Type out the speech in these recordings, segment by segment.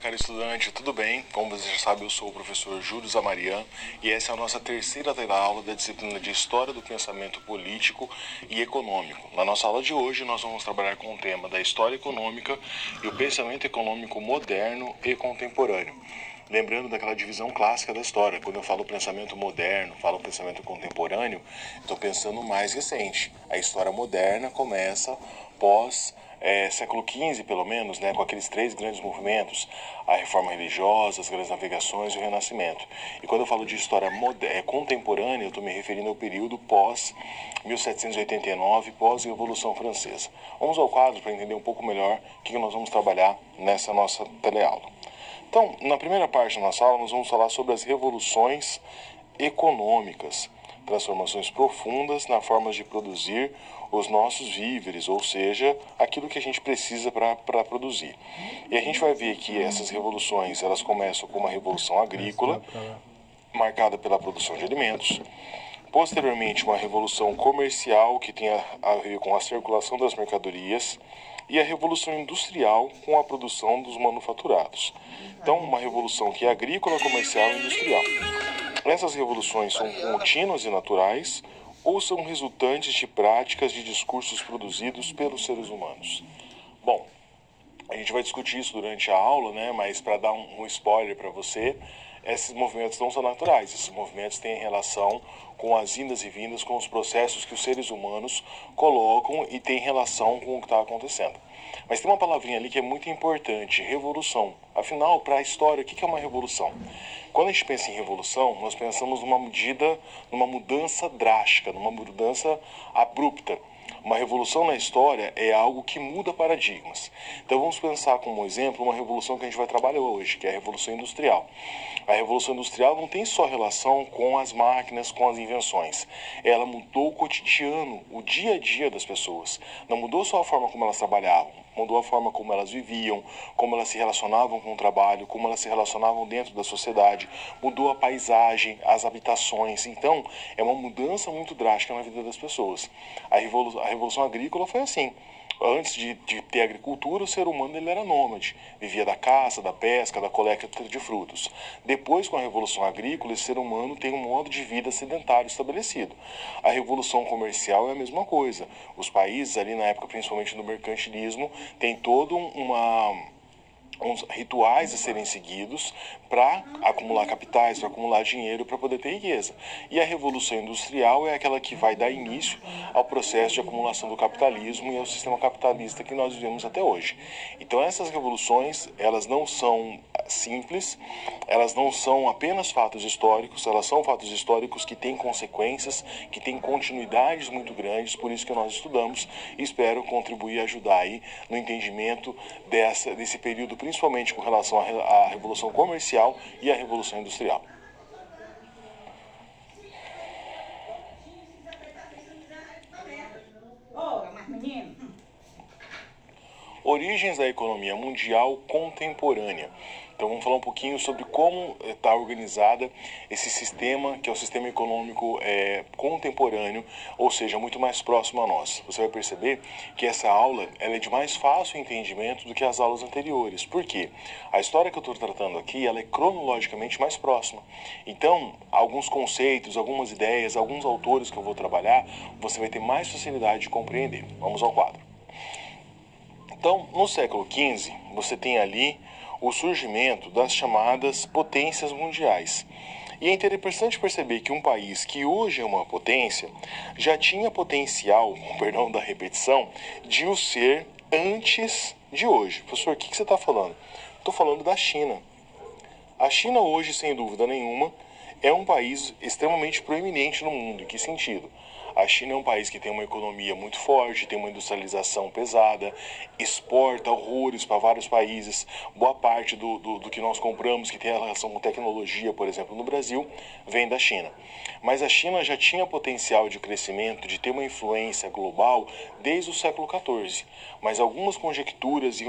Caro estudante, tudo bem? Como você já sabe, eu sou o professor Júlio Zamarian e essa é a nossa terceira aula da disciplina de História do Pensamento Político e Econômico. Na nossa aula de hoje, nós vamos trabalhar com o tema da História Econômica e o Pensamento Econômico Moderno e Contemporâneo. Lembrando daquela divisão clássica da história, quando eu falo pensamento moderno, falo pensamento contemporâneo, estou pensando mais recente. A história moderna começa pós século XV, pelo menos, né, com aqueles três grandes movimentos, a reforma religiosa, as grandes navegações e o renascimento. E quando eu falo de história contemporânea, eu estou me referindo ao período pós 1789, pós-Revolução Francesa. Vamos ao quadro para entender um pouco melhor o que nós vamos trabalhar nessa nossa teleaula. Então, na primeira parte da nossa aula, nós vamos falar sobre as revoluções econômicas, transformações profundas na forma de produzir os nossos víveres, ou seja, aquilo que a gente precisa para produzir. E a gente vai ver que essas revoluções, elas começam com uma revolução agrícola, marcada pela produção de alimentos. Posteriormente, uma revolução comercial, que tem a ver com a circulação das mercadorias, e a revolução industrial, com a produção dos manufaturados. Então, uma revolução que é agrícola, comercial e industrial. Essas revoluções são contínuas e naturais ou são resultantes de práticas de discursos produzidos pelos seres humanos? Bom, a gente vai discutir isso durante a aula, né? Mas para dar um spoiler para você, esses movimentos não são naturais. Esses movimentos têm relação com as indas e vindas, com os processos que os seres humanos colocam e têm relação com o que está acontecendo. Mas tem uma palavrinha ali que é muito importante, revolução. Afinal, para a história, o que é uma revolução? Quando a gente pensa em revolução, nós pensamos numa mudança drástica, numa mudança abrupta. Uma revolução na história é algo que muda paradigmas. Então vamos pensar como exemplo uma revolução que a gente vai trabalhar hoje, que é a Revolução Industrial. A Revolução Industrial não tem só relação com as máquinas, com as invenções. Ela mudou o cotidiano, o dia a dia das pessoas. Não mudou só a forma como elas trabalhavam, mudou a forma como elas viviam, como elas se relacionavam com o trabalho, como elas se relacionavam dentro da sociedade, mudou a paisagem, as habitações. Então, é uma mudança muito drástica na vida das pessoas. A Revolução Agrícola foi assim. Antes de ter agricultura, o ser humano ele era nômade, vivia da caça, da pesca, da coleta de frutos. Depois, com a Revolução Agrícola, esse ser humano tem um modo de vida sedentário estabelecido. A Revolução Comercial é a mesma coisa. Os países ali na época, principalmente do mercantilismo, tem todo uns rituais a serem seguidos para acumular capitais, para acumular dinheiro, para poder ter riqueza. E a Revolução Industrial é aquela que vai dar início ao processo de acumulação do capitalismo e ao sistema capitalista que nós vivemos até hoje. Então essas revoluções, elas não são simples, elas não são apenas fatos históricos, elas são fatos históricos que têm consequências, que têm continuidades muito grandes, por isso que nós estudamos e espero contribuir e ajudar aí no entendimento desse período, principalmente com relação à Revolução Comercial e à Revolução Industrial. Origens da economia mundial contemporânea. Então vamos falar um pouquinho sobre como está organizada esse sistema, que é o sistema econômico contemporâneo, ou seja, muito mais próximo a nós. Você vai perceber que essa aula ela é de mais fácil entendimento do que as aulas anteriores. Por quê? A história que eu estou tratando aqui ela é cronologicamente mais próxima. Então, alguns conceitos, algumas ideias, alguns autores que eu vou trabalhar, você vai ter mais facilidade de compreender. Vamos ao quadro. Então, no século XV, você tem ali o surgimento das chamadas potências mundiais. E é interessante perceber que um país que hoje é uma potência já tinha potencial, perdão da repetição, de o ser antes de hoje. Professor, o que você está falando? Estou falando da China. A China hoje, sem dúvida nenhuma, é um país extremamente proeminente no mundo. Em que sentido? A China é um país que tem uma economia muito forte, tem uma industrialização pesada, exporta horrores para vários países. Boa parte do que nós compramos, que tem relação com tecnologia, por exemplo, no Brasil, vem da China. Mas a China já tinha potencial de crescimento, de ter uma influência global desde o século XIV. Mas algumas conjecturas e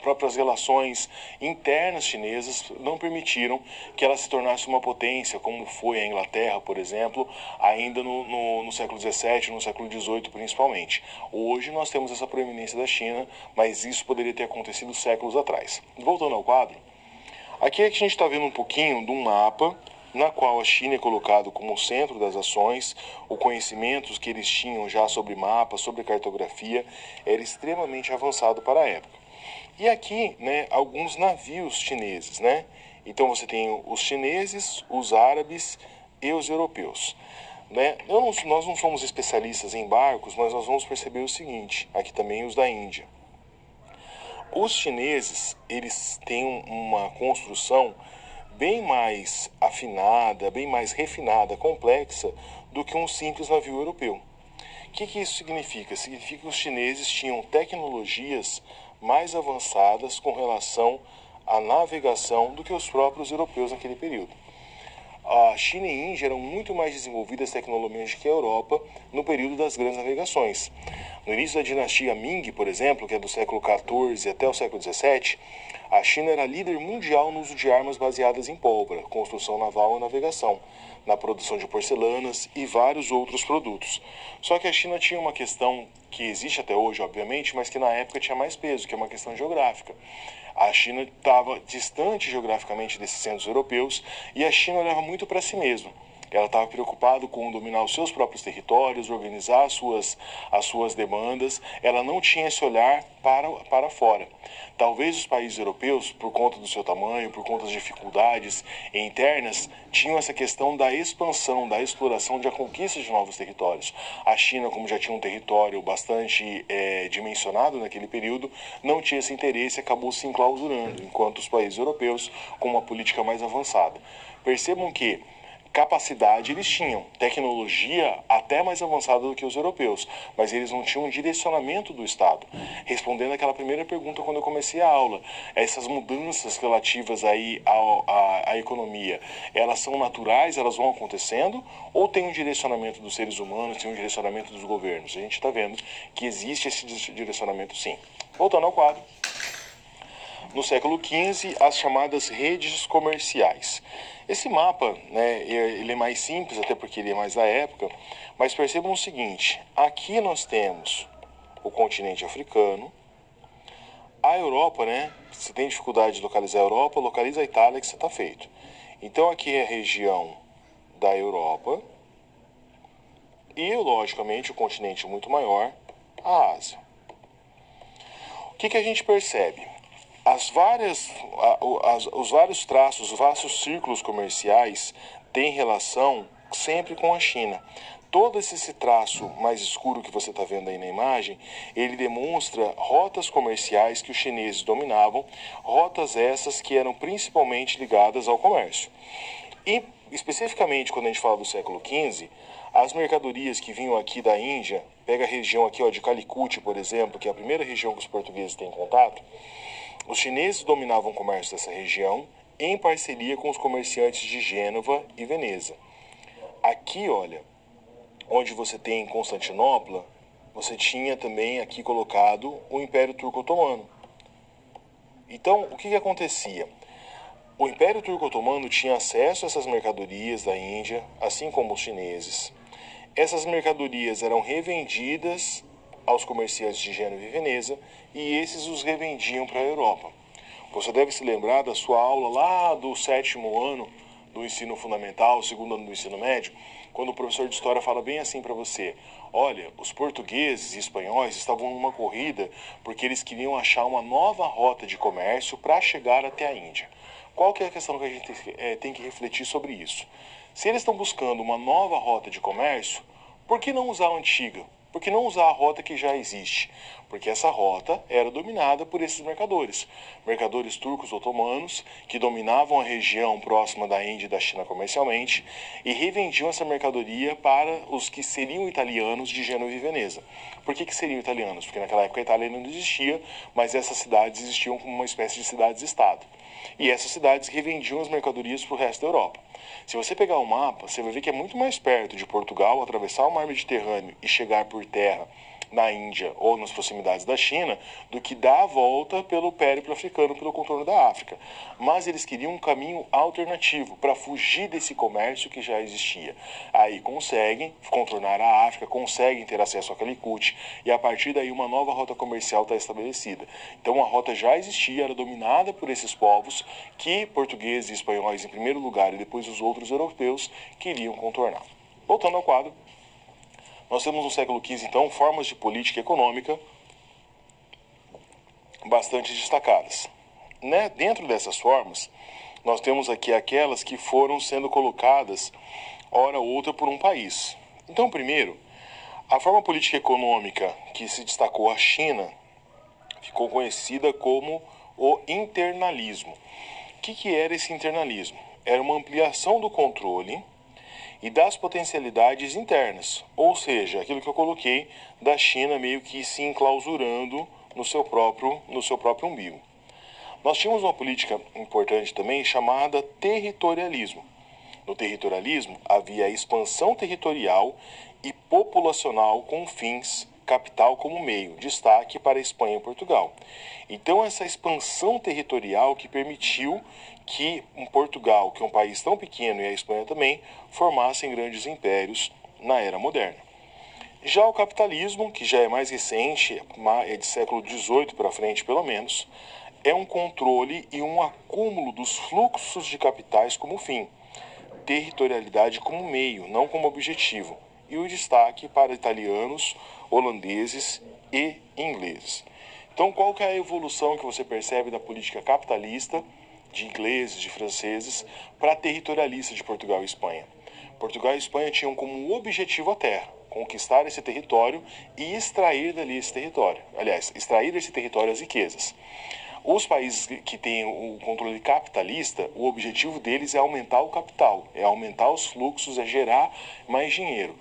próprias relações internas chinesas não permitiram que ela se tornasse uma potência, como foi a Inglaterra, por exemplo, ainda no no século XVII, no século XVIII principalmente. Hoje nós temos essa proeminência da China, mas isso poderia ter acontecido séculos atrás. Voltando ao quadro, aqui a gente está vendo um pouquinho de um mapa na qual a China é colocado como o centro das ações, o conhecimento que eles tinham já sobre mapas, sobre cartografia, era extremamente avançado para a época. E aqui, né, alguns navios chineses, né? Então você tem os chineses, os árabes e os europeus. Né? Nós não somos especialistas em barcos, mas nós vamos perceber o seguinte, aqui também os da Índia. Os chineses, eles têm uma construção bem mais afinada, bem mais refinada, complexa, do que um simples navio europeu. O que isso significa? Significa que os chineses tinham tecnologias mais avançadas com relação à navegação do que os próprios europeus naquele período. A China e a Índia eram muito mais desenvolvidas tecnologicamente que a Europa no período das grandes navegações. No início da dinastia Ming, por exemplo, que é do século XIV até o século XVII, a China era líder mundial no uso de armas baseadas em pólvora, construção naval e navegação, na produção de porcelanas e vários outros produtos. Só que a China tinha uma questão que existe até hoje, obviamente, mas que na época tinha mais peso, que é uma questão geográfica. A China estava distante geograficamente desses centros europeus e a China olhava muito para si mesma. Ela estava preocupada com dominar os seus próprios territórios, organizar as suas demandas. Ela não tinha esse olhar para fora. Talvez os países europeus, por conta do seu tamanho, por conta das dificuldades internas, tinham essa questão da expansão, da exploração, da conquista de novos territórios. A China, como já tinha um território bastante dimensionado naquele período, não tinha esse interesse e acabou se enclausurando, enquanto os países europeus, com uma política mais avançada. Percebam que capacidade eles tinham, tecnologia até mais avançada do que os europeus, mas eles não tinham um direcionamento do Estado. Respondendo aquela primeira pergunta quando eu comecei a aula, essas mudanças relativas aí à economia, elas são naturais, elas vão acontecendo, ou tem um direcionamento dos seres humanos, tem um direcionamento dos governos? A gente está vendo que existe esse direcionamento sim. Voltando ao quadro. No século XV, as chamadas redes comerciais. Esse mapa, né, ele é mais simples, até porque ele é mais da época, mas percebam o seguinte, aqui nós temos o continente africano, a Europa, né, se tem dificuldade de localizar a Europa, localiza a Itália que você está feito. Então aqui é a região da Europa e, logicamente, o continente muito maior, a Ásia. O que a gente percebe? Os vários traços, os vários círculos comerciais têm relação sempre com a China. Todo esse traço mais escuro que você está vendo aí na imagem, ele demonstra rotas comerciais que os chineses dominavam, rotas essas que eram principalmente ligadas ao comércio. E, especificamente, quando a gente fala do século XV, as mercadorias que vinham aqui da Índia, pega a região aqui ó, de Calicut, por exemplo, que é a primeira região que os portugueses têm contato, os chineses dominavam o comércio dessa região em parceria com os comerciantes de Gênova e Veneza. Aqui, olha, onde você tem Constantinopla, você tinha também aqui colocado o Império Turco-Otomano. Então, o que acontecia? O Império Turco-Otomano tinha acesso a essas mercadorias da Índia, assim como os chineses. Essas mercadorias eram revendidas aos comerciantes de Gênova e Veneza, e esses os revendiam para a Europa. Você deve se lembrar da sua aula lá do 7º ano do ensino fundamental, 2º ano do ensino médio, quando o professor de história fala bem assim para você, olha, os portugueses e espanhóis estavam numa corrida porque eles queriam achar uma nova rota de comércio para chegar até a Índia. Qual que é a questão que a gente tem que refletir sobre isso? Se eles estão buscando uma nova rota de comércio, por que não usar a antiga? Por que não usar a rota que já existe? Porque essa rota era dominada por esses mercadores. Mercadores turcos otomanos que dominavam a região próxima da Índia e da China comercialmente e revendiam essa mercadoria para os que seriam italianos de Gênova e Veneza. Por que seriam italianos? Porque naquela época a Itália ainda não existia, mas essas cidades existiam como uma espécie de cidades-estado. E essas cidades revendiam as mercadorias para o resto da Europa. Se você pegar o mapa, você vai ver que é muito mais perto de Portugal atravessar o mar Mediterrâneo e chegar por terra na Índia ou nas proximidades da China, do que dar a volta pelo périplo africano, pelo contorno da África. Mas eles queriam um caminho alternativo para fugir desse comércio que já existia. Aí conseguem contornar a África, conseguem ter acesso a Calicut, e a partir daí uma nova rota comercial está estabelecida. Então a rota já existia, era dominada por esses povos que portugueses e espanhóis em primeiro lugar e depois os outros europeus queriam contornar. Voltando ao quadro, nós temos no século XV, então, formas de política econômica bastante destacadas. Dentro dessas formas, nós temos aqui aquelas que foram sendo colocadas, hora ou outra, por um país. Então, primeiro, a forma política econômica que se destacou a China ficou conhecida como o internalismo. O que era esse internalismo? Era uma ampliação do controle e das potencialidades internas, ou seja, aquilo que eu coloquei da China meio que se enclausurando no seu próprio umbigo. Nós tínhamos uma política importante também chamada territorialismo. No territorialismo havia a expansão territorial e populacional com fins capital como meio, destaque para a Espanha e Portugal. Então essa expansão territorial que permitiu que Portugal, que é um país tão pequeno, e a Espanha também, formassem grandes impérios na era moderna. Já o capitalismo, que já é mais recente, é de século XVIII para frente pelo menos, é um controle e um acúmulo dos fluxos de capitais como fim, territorialidade como meio, não como objetivo, e o destaque para italianos, holandeses e ingleses. Então, qual que é a evolução que você percebe da política capitalista de ingleses, de franceses, para a territorialista de Portugal e Espanha? Portugal e Espanha tinham como objetivo a terra, conquistar esse território e extrair dali esse território. Aliás, extrair desse território as riquezas. Os países que têm o controle capitalista, o objetivo deles é aumentar o capital, é aumentar os fluxos, é gerar mais dinheiro.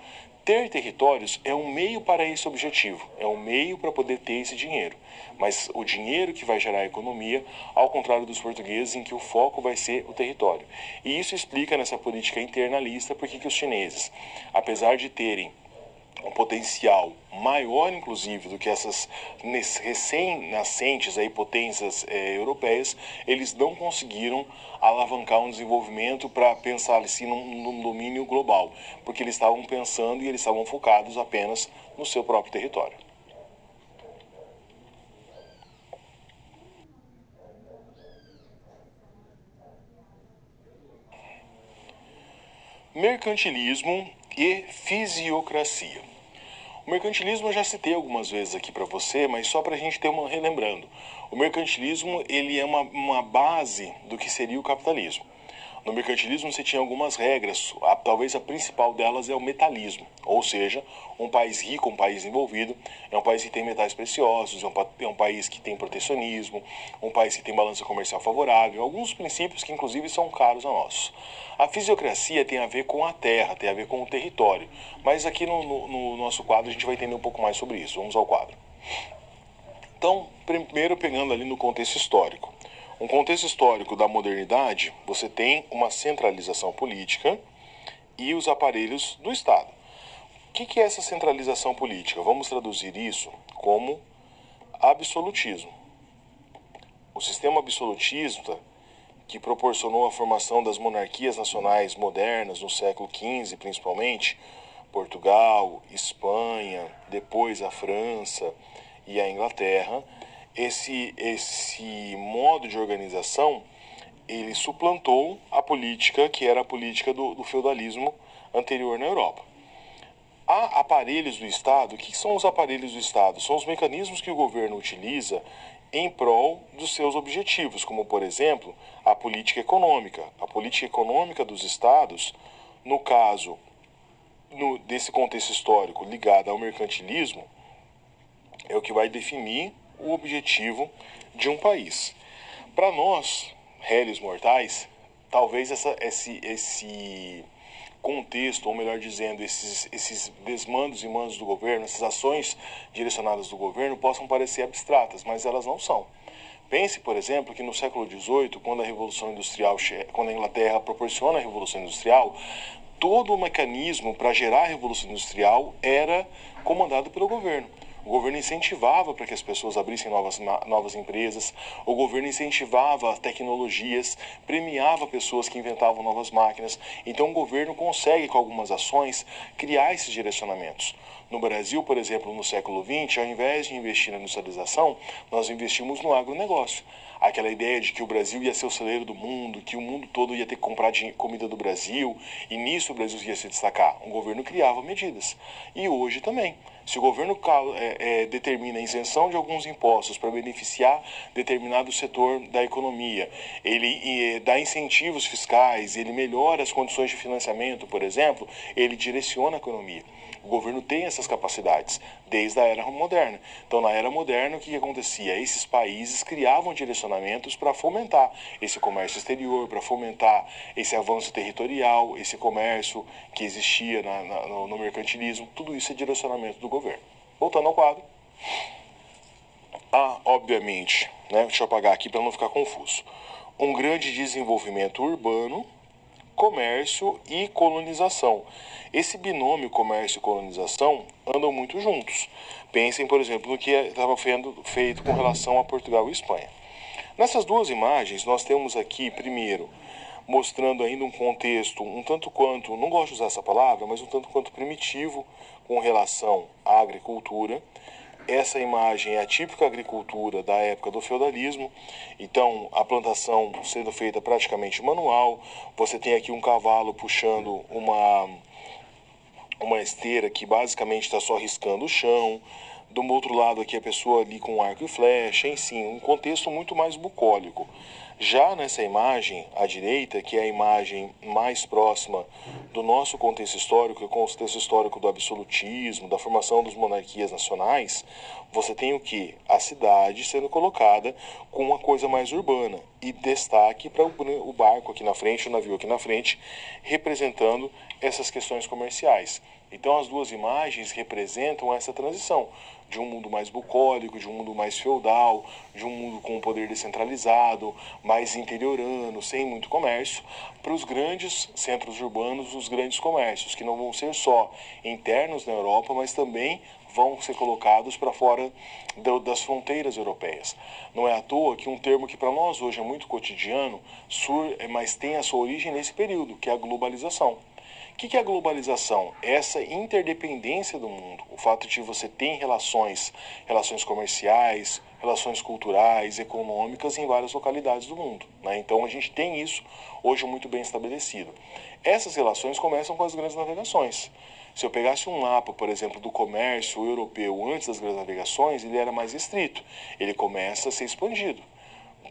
Ter territórios é um meio para esse objetivo, é um meio para poder ter esse dinheiro. Mas o dinheiro que vai gerar a economia, ao contrário dos portugueses, em que o foco vai ser o território. E isso explica nessa política internalista porque que os chineses, apesar de terem um potencial maior, inclusive, do que essas recém-nascentes potências europeias, eles não conseguiram alavancar um desenvolvimento para pensar assim num domínio global, porque eles estavam pensando e eles estavam focados apenas no seu próprio território. Mercantilismo e fisiocracia. O mercantilismo eu já citei algumas vezes aqui para você, mas só para a gente ter uma relembrando. O mercantilismo ele é uma base do que seria o capitalismo. No mercantilismo você tinha algumas regras, talvez a principal delas é o metalismo, ou seja, um país rico, um país envolvido, é um país que tem metais preciosos, é um país que tem protecionismo, um país que tem balança comercial favorável, alguns princípios que inclusive são caros a nós. A fisiocracia tem a ver com a terra, tem a ver com o território, mas aqui no nosso quadro a gente vai entender um pouco mais sobre isso. Vamos ao quadro. Então, primeiro pegando ali no contexto histórico. Um contexto histórico da modernidade, você tem uma centralização política e os aparelhos do Estado. O que é essa centralização política? Vamos traduzir isso como absolutismo. O sistema absolutista, que proporcionou a formação das monarquias nacionais modernas no século XV, principalmente, Portugal, Espanha, depois a França e a Inglaterra, esse modo de organização, ele suplantou a política que era a política do feudalismo anterior na Europa. Há aparelhos do Estado. O que são os aparelhos do Estado? São os mecanismos que o governo utiliza em prol dos seus objetivos, como, por exemplo, a política econômica. A política econômica dos Estados, no caso desse contexto histórico ligado ao mercantilismo, é o que vai definir o objetivo de um país. Para nós, réis mortais, talvez esse contexto, ou melhor dizendo, esses desmandos e mandos do governo, essas ações direcionadas do governo possam parecer abstratas, mas elas não são. Pense, por exemplo, que no século XVIII, quando a Inglaterra proporciona a Revolução Industrial, todo o mecanismo para gerar a Revolução Industrial era comandado pelo governo. O governo incentivava para que as pessoas abrissem novas empresas, o governo incentivava tecnologias, premiava pessoas que inventavam novas máquinas. Então o governo consegue, com algumas ações, criar esses direcionamentos. No Brasil, por exemplo, no século XX, ao invés de investir na industrialização, nós investimos no agronegócio. Aquela ideia de que o Brasil ia ser o celeiro do mundo, que o mundo todo ia ter que comprar comida do Brasil, e nisso o Brasil ia se destacar. O governo criava medidas. E hoje também. Se o governo determina a isenção de alguns impostos para beneficiar determinado setor da economia, ele dá incentivos fiscais, ele melhora as condições de financiamento, por exemplo, ele direciona a economia. O governo tem essas capacidades desde a era moderna. Então, na era moderna, o que acontecia? Esses países criavam direcionamentos para fomentar esse comércio exterior, para fomentar esse avanço territorial, esse comércio que existia no mercantilismo. Tudo isso é direcionamento do governo. Voltando ao quadro. Obviamente, deixa eu apagar aqui para não ficar confuso. Um grande desenvolvimento urbano, comércio e colonização. Esse binômio comércio e colonização andam muito juntos. Pensem, por exemplo, no que estava feito com relação a Portugal e Espanha. Nessas duas imagens, nós temos aqui, primeiro, mostrando ainda um contexto um tanto quanto, não gosto de usar essa palavra, mas um tanto quanto primitivo com relação à agricultura. Essa imagem é a típica agricultura da época do feudalismo, então a plantação sendo feita praticamente manual. Você tem aqui um cavalo puxando uma esteira que basicamente está só riscando o chão. Do outro lado aqui a pessoa ali com arco e flecha, enfim, um contexto muito mais bucólico. Já nessa imagem à direita, que é a imagem mais próxima do nosso contexto histórico, o contexto histórico do absolutismo, da formação das monarquias nacionais, você tem o quê? A cidade sendo colocada com uma coisa mais urbana e destaque para o barco aqui na frente, o navio aqui na frente, representando essas questões comerciais. Então as duas imagens representam essa transição de um mundo mais bucólico, de um mundo mais feudal, de um mundo com um poder descentralizado, mais interiorano, sem muito comércio, para os grandes centros urbanos, os grandes comércios, que não vão ser só internos na Europa, mas também vão ser colocados para fora das fronteiras europeias. Não é à toa que um termo que para nós hoje é muito cotidiano, mas tem a sua origem nesse período, que é a globalização. O que é a globalização? Essa interdependência do mundo, o fato de você ter relações comerciais, relações culturais, econômicas em várias localidades do mundo. Então a gente tem isso hoje muito bem estabelecido. Essas relações começam com as grandes navegações. Se eu pegasse um mapa, por exemplo, do comércio europeu antes das grandes navegações, ele era mais restrito. Ele começa a ser expandido.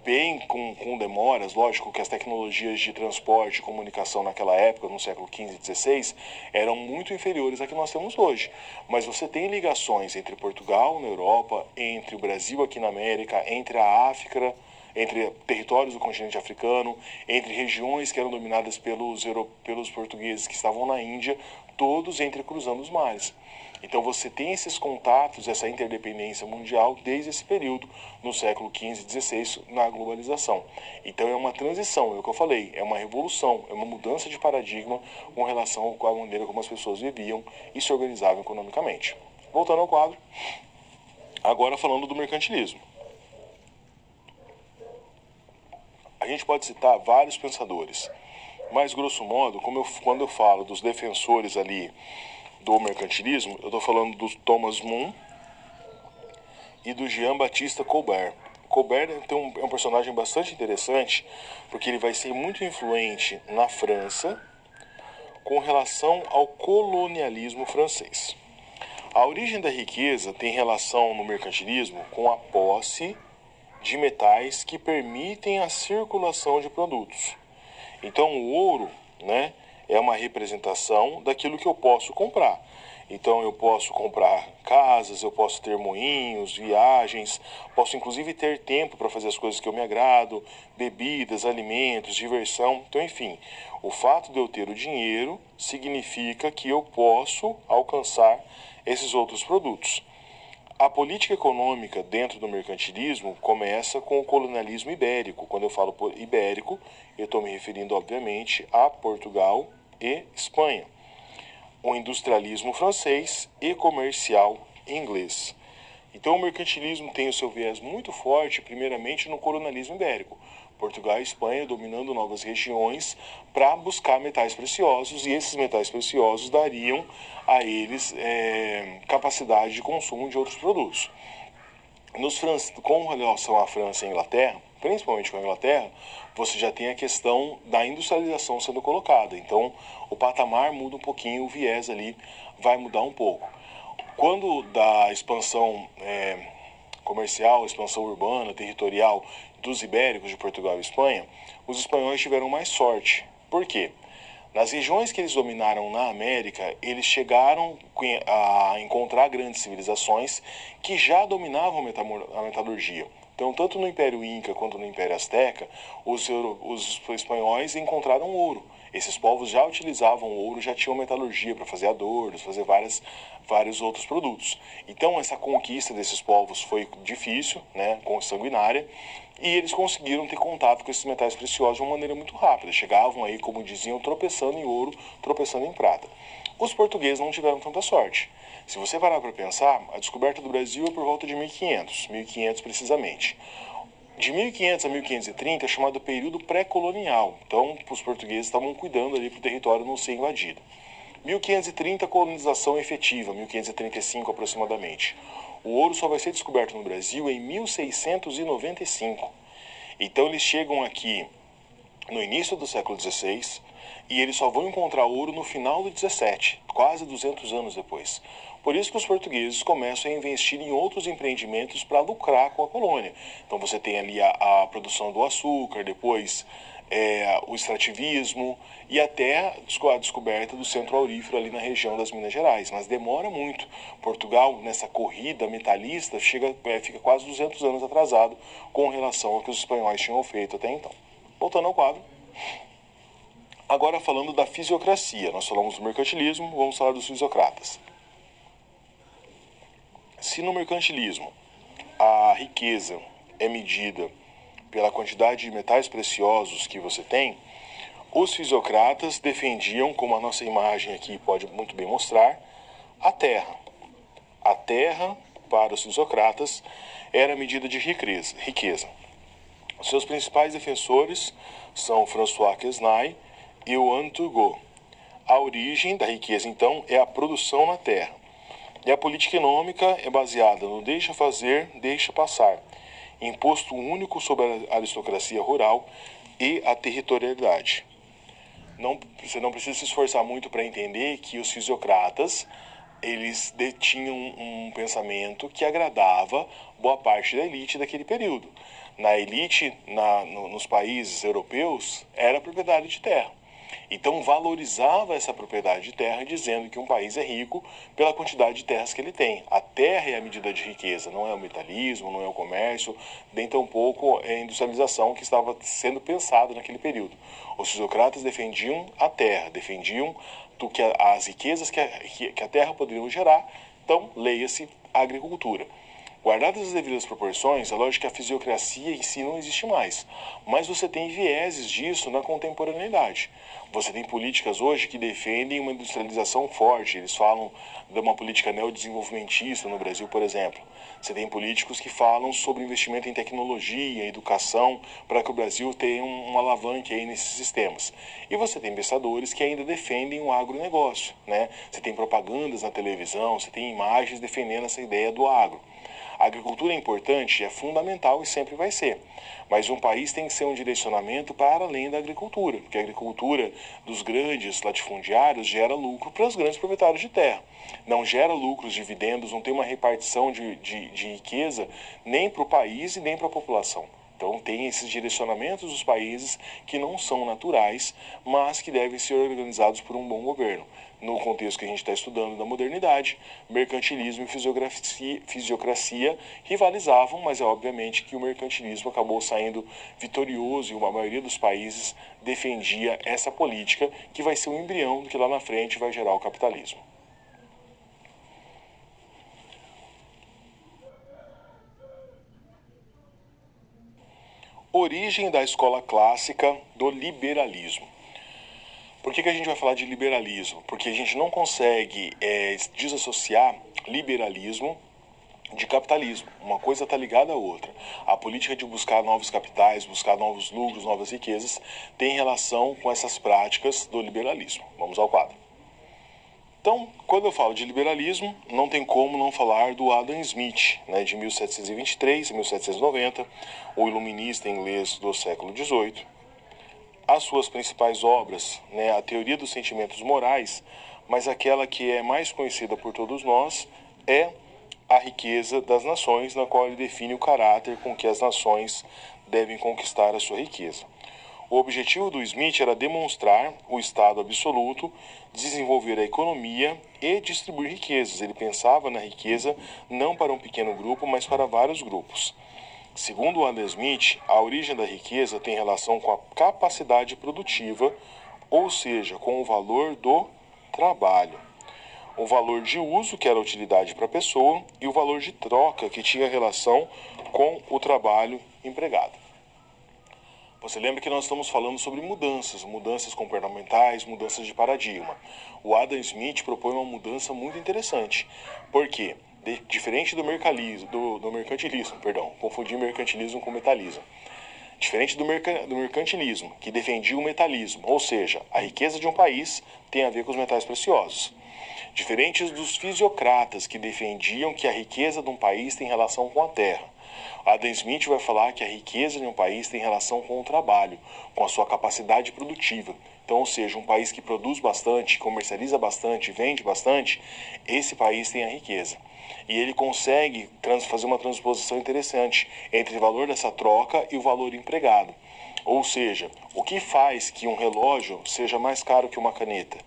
Bem com demoras, lógico que as tecnologias de transporte e comunicação naquela época, no século XV e XVI, eram muito inferiores à que nós temos hoje. Mas você tem ligações entre Portugal na Europa, entre o Brasil aqui na América, entre a África, entre territórios do continente africano, entre regiões que eram dominadas pelos portugueses que estavam na Índia, todos entrecruzando os mares. Então você tem esses contatos, essa interdependência mundial desde esse período, no século XV e XVI, na globalização. Então é uma transição, é o que eu falei, é uma revolução, é uma mudança de paradigma com relação à maneira como as pessoas viviam e se organizavam economicamente. Voltando ao quadro, agora falando do mercantilismo. A gente pode citar vários pensadores, mas grosso modo, quando eu falo dos defensores ali do mercantilismo, eu estou falando do Thomas More e do Jean-Baptiste Colbert. Colbert é um personagem bastante interessante, porque ele vai ser muito influente na França com relação ao colonialismo francês. A origem da riqueza tem relação no mercantilismo com a posse de metais que permitem a circulação de produtos. Então o ouro, é uma representação daquilo que eu posso comprar. Então eu posso comprar casas, eu posso ter moinhos, viagens, posso inclusive ter tempo para fazer as coisas que eu me agrado, bebidas, alimentos, diversão. Então, enfim, o fato de eu ter o dinheiro significa que eu posso alcançar esses outros produtos. A política econômica dentro do mercantilismo começa com o colonialismo ibérico. Quando eu falo ibérico, eu estou me referindo, obviamente, a Portugal e Espanha. O industrialismo francês e comercial inglês. Então o mercantilismo tem o seu viés muito forte, primeiramente no colonialismo ibérico. Portugal e Espanha dominando novas regiões para buscar metais preciosos, e esses metais preciosos dariam a eles capacidade de consumo de outros produtos. Com relação à França e à Inglaterra, principalmente com a Inglaterra, você já tem a questão da industrialização sendo colocada. Então, o patamar muda um pouquinho, o viés ali vai mudar um pouco. Quando da expansão comercial, expansão urbana, territorial dos ibéricos de Portugal e Espanha, os espanhóis tiveram mais sorte. Por quê? Nas regiões que eles dominaram na América, eles chegaram a encontrar grandes civilizações que já dominavam a metalurgia. Então, tanto no Império Inca quanto no Império Azteca, os espanhóis encontraram ouro. Esses povos já utilizavam ouro, já tinham metalurgia para fazer adornos, fazer vários outros produtos. Então, essa conquista desses povos foi difícil, né, consanguinária, e eles conseguiram ter contato com esses metais preciosos de uma maneira muito rápida. Chegavam aí, como diziam, tropeçando em ouro, tropeçando em prata. Os portugueses não tiveram tanta sorte. Se você parar para pensar, a descoberta do Brasil é por volta de 1500 precisamente. De 1500 a 1530 é chamado período pré-colonial. Então, os portugueses estavam cuidando ali para o território não ser invadido. 1530, colonização efetiva, 1535 aproximadamente. O ouro só vai ser descoberto no Brasil em 1695. Então, eles chegam aqui no início do século XVI e eles só vão encontrar ouro no final do 17, quase 200 anos depois. Por isso que os portugueses começam a investir em outros empreendimentos para lucrar com a colônia. Então você tem ali a produção do açúcar, depois o extrativismo e até a descoberta do centro aurífero ali na região das Minas Gerais. Mas demora muito. Portugal, nessa corrida metalista, fica quase 200 anos atrasado com relação ao que os espanhóis tinham feito até então. Voltando ao quadro. Agora falando da fisiocracia. Nós falamos do mercantilismo, vamos falar dos fisiocratas. Se no mercantilismo a riqueza é medida pela quantidade de metais preciosos que você tem, os fisiocratas defendiam, como a nossa imagem aqui pode muito bem mostrar, a terra. A terra, para os fisiocratas, era a medida de riqueza. Seus principais defensores são François Quesnay e Juan Turgot. A origem da riqueza, então, é a produção na terra. E a política econômica é baseada no deixa fazer, deixa passar. Imposto único sobre a aristocracia rural e a territorialidade. Você não precisa se esforçar muito para entender que os fisiocratas, eles detinham um pensamento que agradava boa parte da elite daquele período. Na elite, nos países europeus, era propriedade de terra. Então valorizava essa propriedade de terra, dizendo que um país é rico pela quantidade de terras que ele tem. A terra é a medida de riqueza, não é o metalismo, não é o comércio, nem tampouco é a industrialização que estava sendo pensada naquele período. Os fisiocratas defendiam a terra, defendiam as riquezas que a terra poderia gerar, então leia-se agricultura. Guardadas as devidas proporções, é lógico que a fisiocracia em si não existe mais, mas você tem vieses disso na contemporaneidade. Você tem políticas hoje que defendem uma industrialização forte, eles falam de uma política neodesenvolvimentista no Brasil, por exemplo. Você tem políticos que falam sobre investimento em tecnologia, educação, para que o Brasil tenha um alavanque aí nesses sistemas. E você tem pensadores que ainda defendem o agronegócio, né? Você tem propagandas na televisão, você tem imagens defendendo essa ideia do agro. A agricultura é importante, é fundamental e sempre vai ser. Mas um país tem que ser um direcionamento para além da agricultura, porque a agricultura dos grandes latifundiários gera lucro para os grandes proprietários de terra. Não gera lucros, dividendos, não tem uma repartição de riqueza nem para o país e nem para a população. Então tem esses direcionamentos dos países que não são naturais, mas que devem ser organizados por um bom governo. No contexto que a gente está estudando da modernidade, mercantilismo e fisiocracia rivalizavam, mas é obviamente que o mercantilismo acabou saindo vitorioso e a maioria dos países defendia essa política que vai ser o embrião do que lá na frente vai gerar o capitalismo. Origem da escola clássica do liberalismo. Por que a gente vai falar de liberalismo? Porque a gente não consegue desassociar liberalismo de capitalismo. Uma coisa está ligada à outra. A política de buscar novos capitais, buscar novos lucros, novas riquezas, tem relação com essas práticas do liberalismo. Vamos ao quadro. Então, quando eu falo de liberalismo, não tem como não falar do Adam Smith, de 1723 a 1790, o iluminista inglês do século XVIII. As suas principais obras, a Teoria dos Sentimentos Morais, mas aquela que é mais conhecida por todos nós é A Riqueza das Nações, na qual ele define o caráter com que as nações devem conquistar a sua riqueza. O objetivo do Smith era demonstrar o estado absoluto, desenvolver a economia e distribuir riquezas. Ele pensava na riqueza não para um pequeno grupo, mas para vários grupos. Segundo Adam Smith, a origem da riqueza tem relação com a capacidade produtiva, ou seja, com o valor do trabalho. O valor de uso, que era a utilidade para a pessoa, e o valor de troca, que tinha relação com o trabalho empregado. Você lembra que nós estamos falando sobre mudanças comportamentais, mudanças de paradigma. O Adam Smith propõe uma mudança muito interessante. Por quê? Diferente do mercantilismo, confundi mercantilismo com metalismo. Diferente do mercantilismo, que defendia o metalismo, ou seja, a riqueza de um país tem a ver com os metais preciosos. Diferentes dos fisiocratas, que defendiam que a riqueza de um país tem relação com a terra. Adam Smith vai falar que a riqueza de um país tem relação com o trabalho, com a sua capacidade produtiva. Então, ou seja, um país que produz bastante, comercializa bastante, vende bastante, esse país tem a riqueza. E ele consegue fazer uma transposição interessante entre o valor dessa troca e o valor empregado. Ou seja, o que faz que um relógio seja mais caro que uma caneta?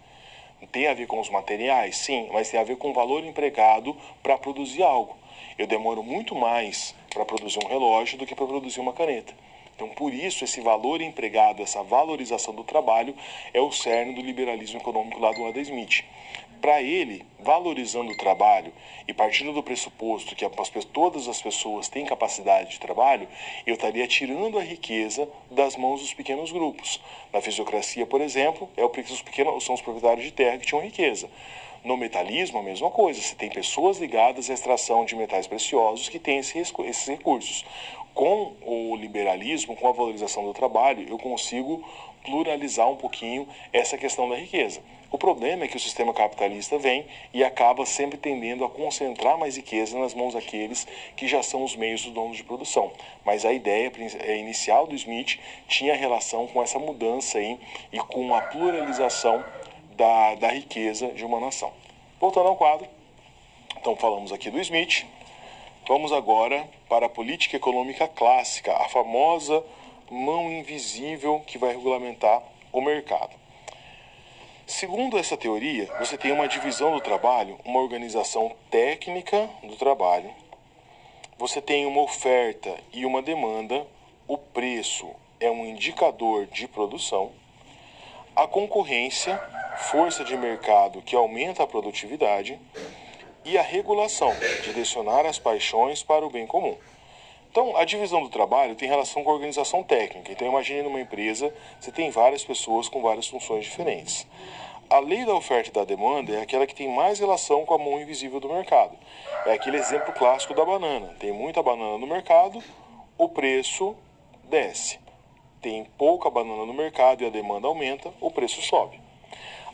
Tem a ver com os materiais? Sim, mas tem a ver com o valor empregado para produzir algo. Eu demoro muito mais para produzir um relógio do que para produzir uma caneta. Então, por isso, esse valor empregado, essa valorização do trabalho, é o cerne do liberalismo econômico lá do Adam Smith. Para ele, valorizando o trabalho e partindo do pressuposto que todas as pessoas têm capacidade de trabalho, eu estaria tirando a riqueza das mãos dos pequenos grupos. Na fisiocracia, por exemplo, são os proprietários de terra que tinham riqueza. No metalismo, a mesma coisa. Você tem pessoas ligadas à extração de metais preciosos que têm esses recursos. Com o liberalismo, com a valorização do trabalho, eu consigo pluralizar um pouquinho essa questão da riqueza. O problema é que o sistema capitalista vem e acaba sempre tendendo a concentrar mais riqueza nas mãos daqueles que já são os meios dos donos de produção. Mas a ideia inicial do Smith tinha relação com essa mudança aí e com a pluralização da riqueza de uma nação. Voltando ao quadro, então falamos aqui do Smith. Vamos agora para a política econômica clássica, a famosa mão invisível que vai regulamentar o mercado. Segundo essa teoria, você tem uma divisão do trabalho, uma organização técnica do trabalho, você tem uma oferta e uma demanda, o preço é um indicador de produção, a concorrência, força de mercado que aumenta a produtividade, e a regulação, direcionar as paixões para o bem comum. Então, a divisão do trabalho tem relação com a organização técnica. Então, imagine numa empresa, você tem várias pessoas com várias funções diferentes. A lei da oferta e da demanda é aquela que tem mais relação com a mão invisível do mercado. É aquele exemplo clássico da banana. Tem muita banana no mercado, o preço desce. Tem pouca banana no mercado e a demanda aumenta, o preço sobe.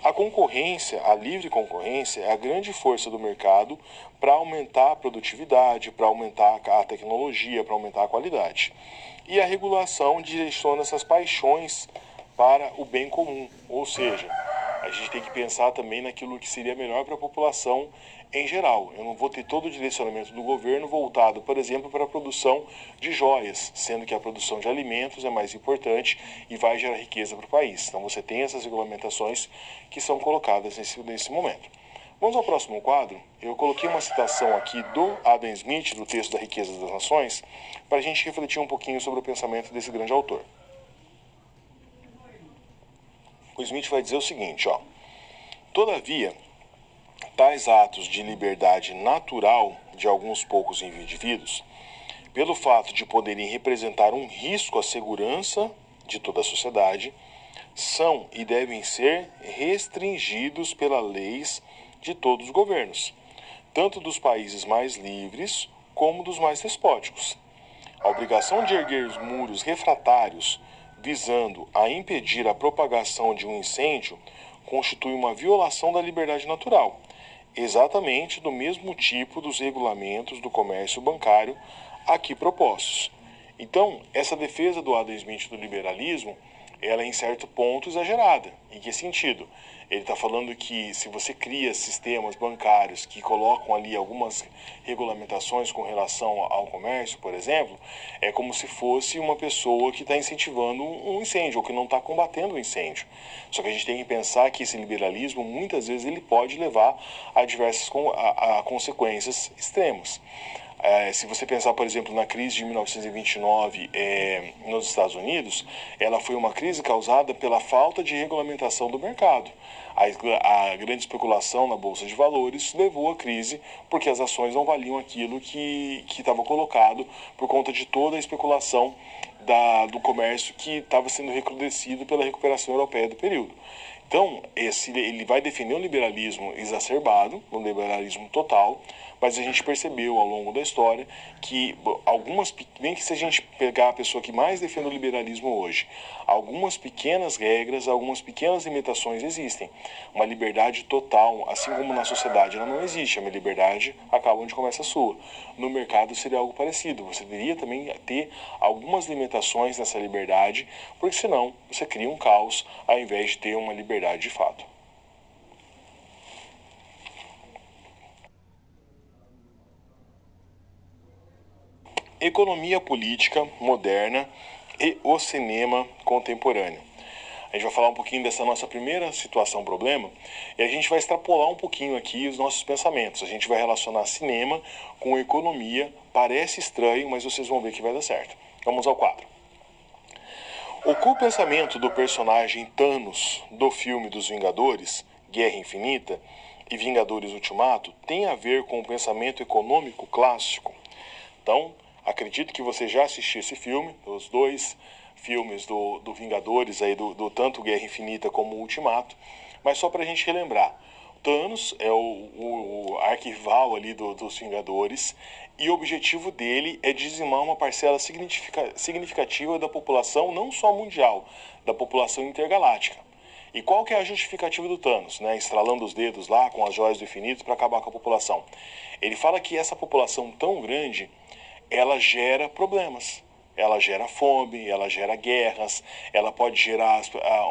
A concorrência, a livre concorrência, é a grande força do mercado para aumentar a produtividade, para aumentar a tecnologia, para aumentar a qualidade. E a regulação direciona essas paixões para o bem comum, ou seja, a gente tem que pensar também naquilo que seria melhor para a população em geral. Eu não vou ter todo o direcionamento do governo voltado, por exemplo, para a produção de joias, sendo que a produção de alimentos é mais importante e vai gerar riqueza para o país. Então você tem essas regulamentações que são colocadas nesse momento. Vamos ao próximo quadro. Eu coloquei uma citação aqui do Adam Smith, do texto da Riqueza das Nações, para a gente refletir um pouquinho sobre o pensamento desse grande autor. O Smith vai dizer o seguinte, todavia, tais atos de liberdade natural de alguns poucos indivíduos, pelo fato de poderem representar um risco à segurança de toda a sociedade, são e devem ser restringidos pelas leis de todos os governos, tanto dos países mais livres como dos mais despóticos. A obrigação de erguer os muros refratários visando a impedir a propagação de um incêndio constitui uma violação da liberdade natural, exatamente do mesmo tipo dos regulamentos do comércio bancário aqui propostos. Então, essa defesa do Adam Smith do liberalismo, ela é em certo ponto exagerada. Em que sentido? Ele está falando que se você cria sistemas bancários que colocam ali algumas regulamentações com relação ao comércio, por exemplo, é como se fosse uma pessoa que está incentivando um incêndio ou que não está combatendo o incêndio. Só que a gente tem que pensar que esse liberalismo, muitas vezes, ele pode levar a diversas a consequências extremas. Se você pensar, por exemplo, na crise de 1929 nos Estados Unidos, ela foi uma crise causada pela falta de regulamentação do mercado. A grande especulação na Bolsa de Valores levou à crise porque as ações não valiam aquilo que estava colocado por conta de toda a especulação do comércio que estava sendo recrudescido pela recuperação europeia do período. Então, ele vai defender um liberalismo exacerbado, um liberalismo total, mas a gente percebeu ao longo da história que nem que se a gente pegar a pessoa que mais defende o liberalismo hoje, algumas pequenas regras, algumas pequenas limitações existem. Uma liberdade total, assim como na sociedade ela não existe, a minha liberdade acaba onde começa a sua. No mercado seria algo parecido, você deveria também ter algumas limitações nessa liberdade, porque senão você cria um caos ao invés de ter uma liberdade de fato. Economia política moderna e o cinema contemporâneo. A gente vai falar um pouquinho dessa nossa primeira situação-problema e a gente vai extrapolar um pouquinho aqui os nossos pensamentos. A gente vai relacionar cinema com economia. Parece estranho, mas vocês vão ver que vai dar certo. Vamos ao quadro. O pensamento do personagem Thanos do filme dos Vingadores, Guerra Infinita e Vingadores Ultimato, tem a ver com o pensamento econômico clássico. Então, acredito que você já assistiu esse filme, os dois filmes do Vingadores, aí do tanto Guerra Infinita como Ultimato, mas só para a gente relembrar. Thanos é o arquival ali dos Vingadores e o objetivo dele é dizimar uma parcela significativa da população, não só mundial, da população intergaláctica. E qual que é a justificativa do Thanos, né? Estralando os dedos lá com as joias do infinito para acabar com a população? Ele fala que essa população tão grande, ela gera problemas. Ela gera fome, ela gera guerras, ela pode gerar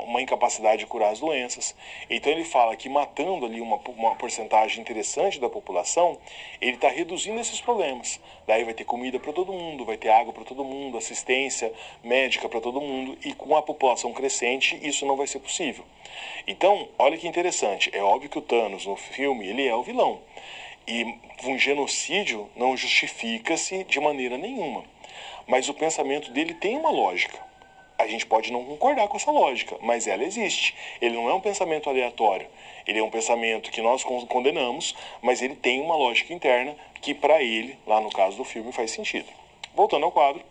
uma incapacidade de curar as doenças. Então ele fala que matando ali uma porcentagem interessante da população, ele está reduzindo esses problemas. Daí vai ter comida para todo mundo, vai ter água para todo mundo, assistência médica para todo mundo, e com a população crescente isso não vai ser possível. Então, olha que interessante, é óbvio que o Thanos no filme ele é o vilão. E um genocídio não justifica-se de maneira nenhuma. Mas o pensamento dele tem uma lógica. A gente pode não concordar com essa lógica, mas ela existe. Ele não é um pensamento aleatório. Ele é um pensamento que nós condenamos, mas ele tem uma lógica interna que para ele, lá no caso do filme, faz sentido. Voltando ao quadro.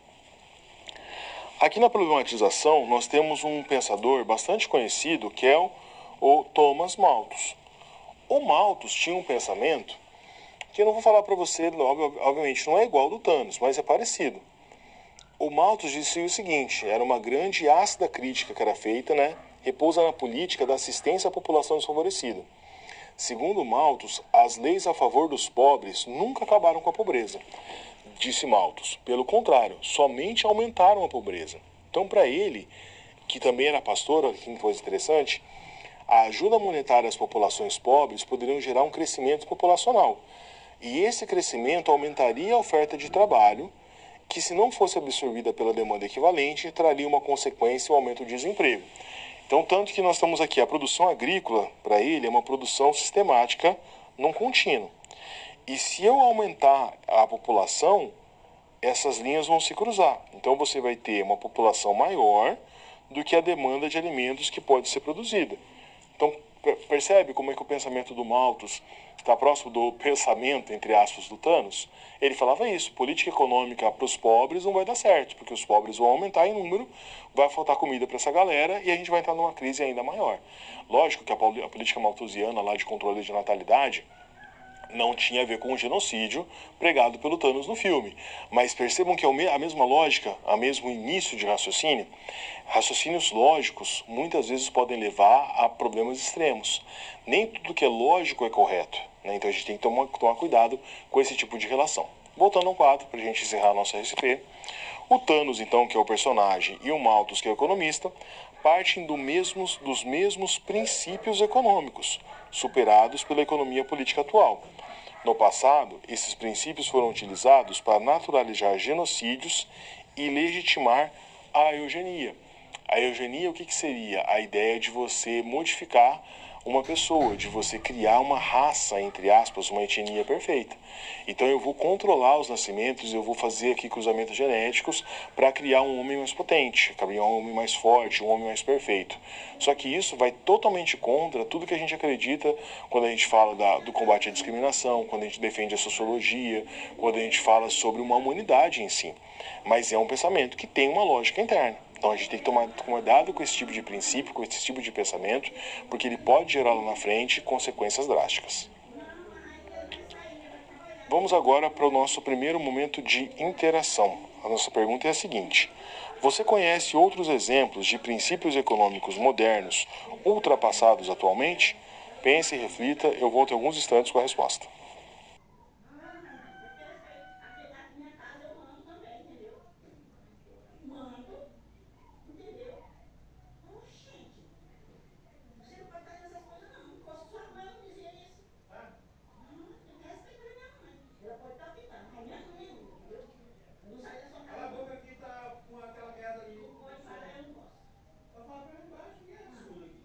Aqui na problematização, nós temos um pensador bastante conhecido, que é o Thomas Malthus. O Malthus tinha um pensamento que eu não vou falar para você, obviamente não é igual ao do Thanos, mas é parecido. O Malthus disse o seguinte, era uma grande e ácida crítica que era feita, né? Repousa na política da assistência à população desfavorecida. Segundo Malthus, as leis a favor dos pobres nunca acabaram com a pobreza, disse Malthus. Pelo contrário, somente aumentaram a pobreza. Então, para ele, que também era pastor, olha que coisa interessante, a ajuda monetária às populações pobres poderia gerar um crescimento populacional. E esse crescimento aumentaria a oferta de trabalho, que se não fosse absorvida pela demanda equivalente, traria uma consequência, o aumento do desemprego. Então, tanto que nós estamos aqui, a produção agrícola, para ele, é uma produção sistemática, não contínua. E se eu aumentar a população, essas linhas vão se cruzar. Então, você vai ter uma população maior do que a demanda de alimentos que pode ser produzida. Então, percebe como é que o pensamento do Malthus está próximo do pensamento, entre aspas, do Thanos? Ele falava isso, política econômica para os pobres não vai dar certo, porque os pobres vão aumentar em número, vai faltar comida para essa galera e a gente vai entrar numa crise ainda maior. Lógico que a política malthusiana lá de controle de natalidade, não tinha a ver com o genocídio pregado pelo Thanos no filme. Mas percebam que é a mesma lógica, o mesmo início de raciocínio. Raciocínios lógicos muitas vezes podem levar a problemas extremos. Nem tudo que é lógico é correto, né? Então a gente tem que tomar cuidado com esse tipo de relação. Voltando ao quadro, para a gente encerrar a nossa RCP. O Thanos, então, que é o personagem, e o Malthus, que é o economista, partem dos mesmos princípios econômicos, superados pela economia política atual. No passado, esses princípios foram utilizados para naturalizar genocídios e legitimar a eugenia. A eugenia, o que seria? A ideia de você modificar uma pessoa, de você criar uma raça, entre aspas, uma etnia perfeita. Então eu vou controlar os nascimentos, eu vou fazer aqui cruzamentos genéticos para criar um homem mais potente, criar um homem mais forte, um homem mais perfeito. Só que isso vai totalmente contra tudo que a gente acredita quando a gente fala do combate à discriminação, quando a gente defende a sociologia, quando a gente fala sobre uma humanidade em si. Mas é um pensamento que tem uma lógica interna. Então a gente tem que tomar cuidado com esse tipo de princípio, com esse tipo de pensamento, porque ele pode gerar lá na frente consequências drásticas. Vamos agora para o nosso primeiro momento de interação. A nossa pergunta é a seguinte: você conhece outros exemplos de princípios econômicos modernos ultrapassados atualmente? Pense e reflita, eu volto em alguns instantes com a resposta. Cala a boca aqui, tá com aquela merda ali. Não pode falar, eu não gosto. Vai falar pra lá embaixo, ninguém é surdo aqui.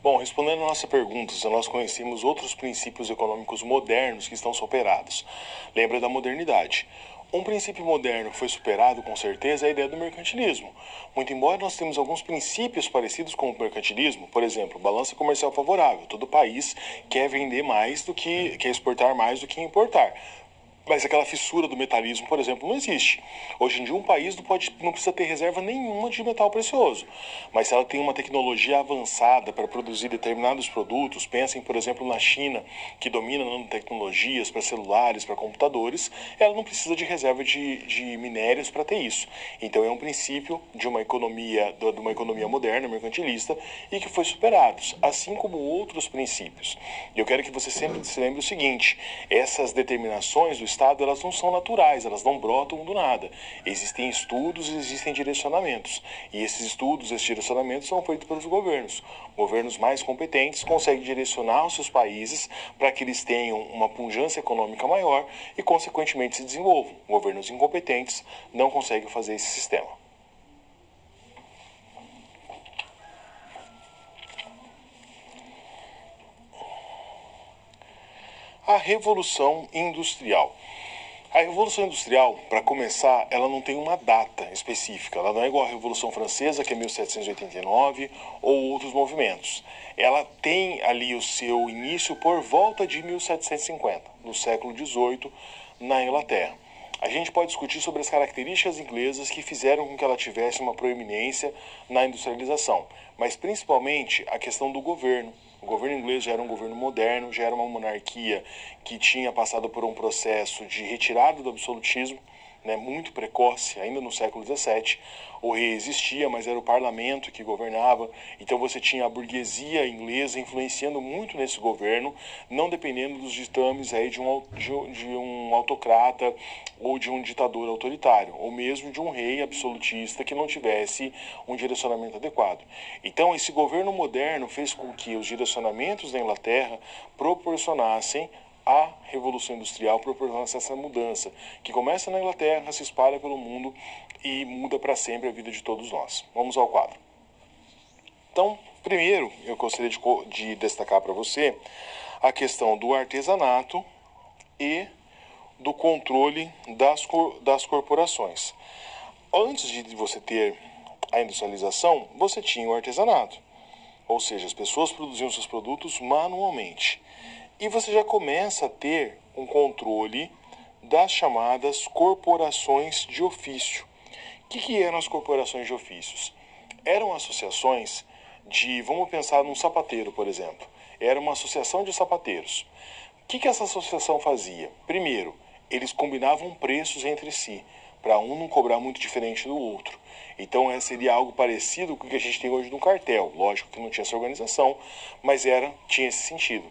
Bom, respondendo a nossa pergunta, nós conhecemos outros princípios econômicos modernos que estão superados. Lembra da modernidade. Um princípio moderno que foi superado, com certeza, é a ideia do mercantilismo. Muito embora nós temos alguns princípios parecidos com o mercantilismo, por exemplo, balança comercial favorável. Todo país quer vender mais do que, quer exportar mais do que importar. Mas aquela fissura do metalismo, por exemplo, não existe. Hoje em dia, um país não precisa ter reserva nenhuma de metal precioso. Mas se ela tem uma tecnologia avançada para produzir determinados produtos, pensem, por exemplo, na China, que domina nanotecnologias para celulares, para computadores, ela não precisa de reserva de minérios para ter isso. Então, é um princípio de uma economia moderna, mercantilista, e que foi superado, assim como outros princípios. E eu quero que você sempre se lembre o seguinte: essas determinações do Estado, elas não são naturais, elas não brotam do nada. Existem estudos e existem direcionamentos. E esses estudos, esses direcionamentos são feitos pelos governos. Governos mais competentes conseguem direcionar os seus países para que eles tenham uma pujança econômica maior e, consequentemente, se desenvolvam. Governos incompetentes não conseguem fazer esse sistema. A Revolução Industrial. A Revolução Industrial, para começar, ela não tem uma data específica. Ela não é igual à Revolução Francesa, que é 1789, ou outros movimentos. Ela tem ali o seu início por volta de 1750, no século XVIII, na Inglaterra. A gente pode discutir sobre as características inglesas que fizeram com que ela tivesse uma proeminência na industrialização, mas principalmente a questão do governo. O governo inglês já era um governo moderno, já era uma monarquia que tinha passado por um processo de retirada do absolutismo, muito precoce, ainda no século XVII. O rei existia, mas era o parlamento que governava. Então você tinha a burguesia inglesa influenciando muito nesse governo, não dependendo dos ditames aí de um autocrata ou de um ditador autoritário, ou mesmo de um rei absolutista que não tivesse um direcionamento adequado. Então esse governo moderno fez com que os direcionamentos da Inglaterra proporcionassem a Revolução Industrial, proporcionasse essa mudança, que começa na Inglaterra, se espalha pelo mundo e muda para sempre a vida de todos nós. Vamos ao quadro. Então, primeiro, eu gostaria de destacar para você a questão do artesanato e do controle das corporações. Antes de você ter a industrialização, você tinha o artesanato, ou seja, as pessoas produziam seus produtos manualmente. E você já começa a ter um controle das chamadas corporações de ofício. O que eram as corporações de ofícios? Eram associações vamos pensar num sapateiro, por exemplo. Era uma associação de sapateiros. O que essa associação fazia? Primeiro, eles combinavam preços entre si, para um não cobrar muito diferente do outro. Então seria algo parecido com o que a gente tem hoje no cartel. Lógico que não tinha essa organização, mas tinha esse sentido.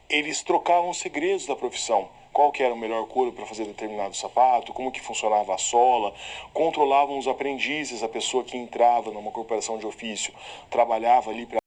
Eles trocavam os segredos da profissão. Qual que era o melhor couro para fazer determinado sapato, como que funcionava a sola, controlavam os aprendizes, a pessoa que entrava numa corporação de ofício, trabalhava ali para